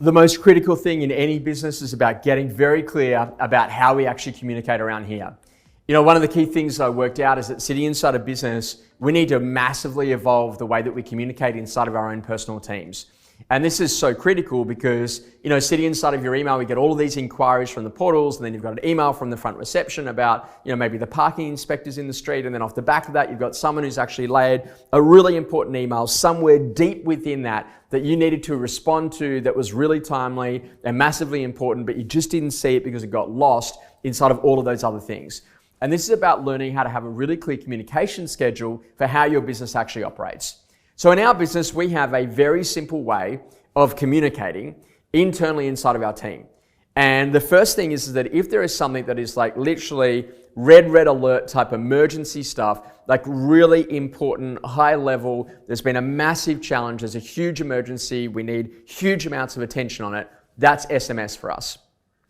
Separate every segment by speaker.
Speaker 1: The most critical thing in any business is about getting very clear about how we actually communicate around here. One of the key things I worked out is that sitting inside a business, we need to massively evolve the way that we communicate inside of our own personal teams. And this is so critical because, sitting inside of your email, we get all of these inquiries from the portals, and then you've got an email from the front reception about, maybe the parking inspectors in the street. And then off the back of that, you've got someone who's actually laid a really important email somewhere deep within that you needed to respond to, that was really timely and massively important, but you just didn't see it because it got lost inside of all of those other things. And this is about learning how to have a really clear communication schedule for how your business actually operates. So in our business, we have a very simple way of communicating internally inside of our team. And the first thing is that if there is something that is like literally red alert type emergency stuff, like really important, high level, there's been a massive challenge, there's a huge emergency, we need huge amounts of attention on it, that's SMS for us.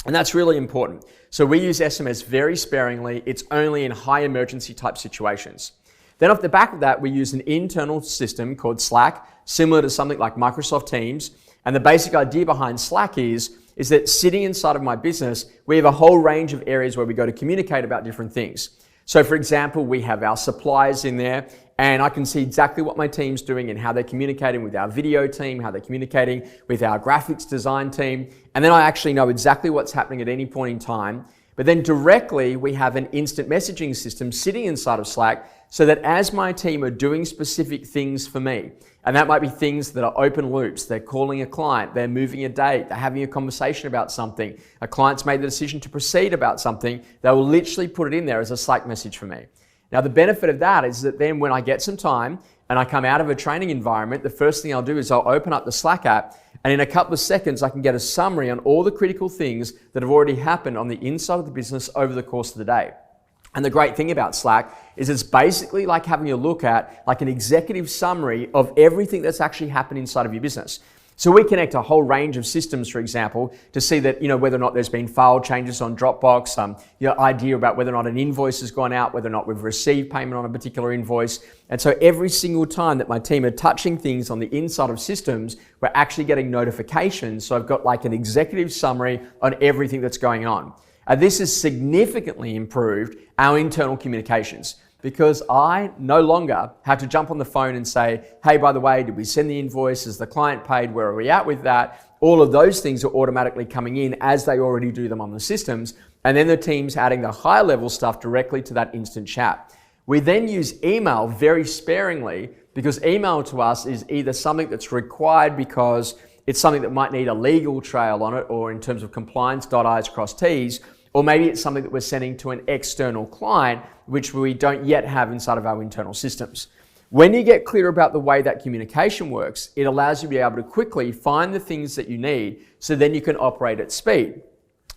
Speaker 1: And that's really important. So we use SMS very sparingly. It's only in high emergency type situations. Then off the back of that, we use an internal system called Slack, similar to something like Microsoft Teams. And the basic idea behind Slack is that sitting inside of my business, we have a whole range of areas where we go to communicate about different things. So for example, we have our suppliers in there, and I can see exactly what my team's doing and how they're communicating with our video team, how they're communicating with our graphics design team. And then I actually know exactly what's happening at any point in time. But then directly, we have an instant messaging system sitting inside of Slack so that as my team are doing specific things for me, and that might be things that are open loops, they're calling a client, they're moving a date, they're having a conversation about something, a client's made the decision to proceed about something, they will literally put it in there as a Slack message for me. Now, the benefit of that is that then when I get some time and I come out of a training environment, the first thing I'll do is I'll open up the Slack app, and in a couple of seconds, I can get a summary on all the critical things that have already happened on the inside of the business over the course of the day. And the great thing about Slack is it's basically like having a look at like an executive summary of everything that's actually happened inside of your business. So we connect a whole range of systems, for example, to see that, whether or not there's been file changes on Dropbox, idea about whether or not an invoice has gone out, whether or not we've received payment on a particular invoice. And so every single time that my team are touching things on the inside of systems, we're actually getting notifications. So I've got like an executive summary on everything that's going on. And this has significantly improved our internal communications, because I no longer have to jump on the phone and say, hey, by the way, did we send the invoice? Is the client paid? Where are we at with that? All of those things are automatically coming in as they already do them on the systems. And then the team's adding the high level stuff directly to that instant chat. We then use email very sparingly, because email to us is either something that's required because it's something that might need a legal trail on it, or in terms of compliance, dot I's, cross T's, or maybe it's something that we're sending to an external client, which we don't yet have inside of our internal systems. When you get clear about the way that communication works, it allows you to be able to quickly find the things that you need, so then you can operate at speed.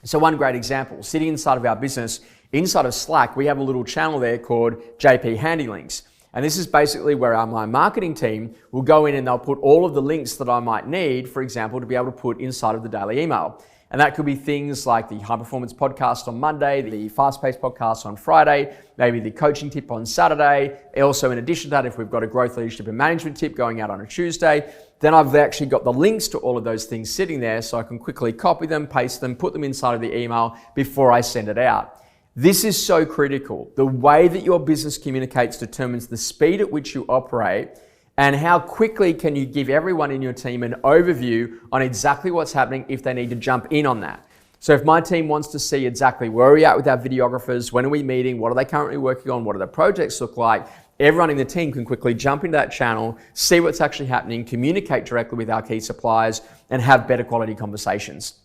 Speaker 1: So one great example, sitting inside of our business, inside of Slack, we have a little channel there called JP Handy Links. And this is basically where my marketing team will go in and they'll put all of the links that I might need, for example, to be able to put inside of the daily email. And that could be things like the High Performance Podcast on Monday, the Fast Paced Podcast on Friday, maybe the coaching tip on Saturday. Also, in addition to that, if we've got a growth, leadership and management tip going out on a Tuesday, then I've actually got the links to all of those things sitting there, so I can quickly copy them, paste them, put them inside of the email before I send it out. This is so critical. The way that your business communicates determines the speed at which you operate, and how quickly can you give everyone in your team an overview on exactly what's happening if they need to jump in on that. So if my team wants to see exactly where are we at with our videographers, when are we meeting, what are they currently working on, what do the projects look like, everyone in the team can quickly jump into that channel, see what's actually happening, communicate directly with our key suppliers, and have better quality conversations.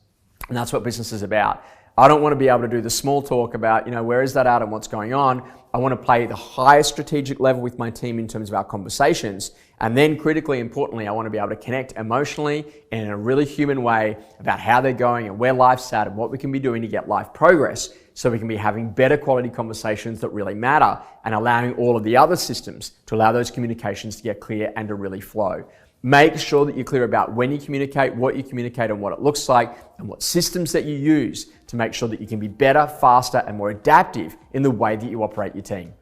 Speaker 1: And that's what business is about. I don't want to be able to do the small talk about, where is that at and what's going on. I want to play the highest strategic level with my team in terms of our conversations. And then critically importantly, I want to be able to connect emotionally and in a really human way about how they're going and where life's at and what we can be doing to get life progress, so we can be having better quality conversations that really matter, and allowing all of the other systems to allow those communications to get clear and to really flow. Make sure that you're clear about when you communicate, what you communicate, and what it looks like, and what systems that you use to make sure that you can be better, faster, and more adaptive in the way that you operate your team.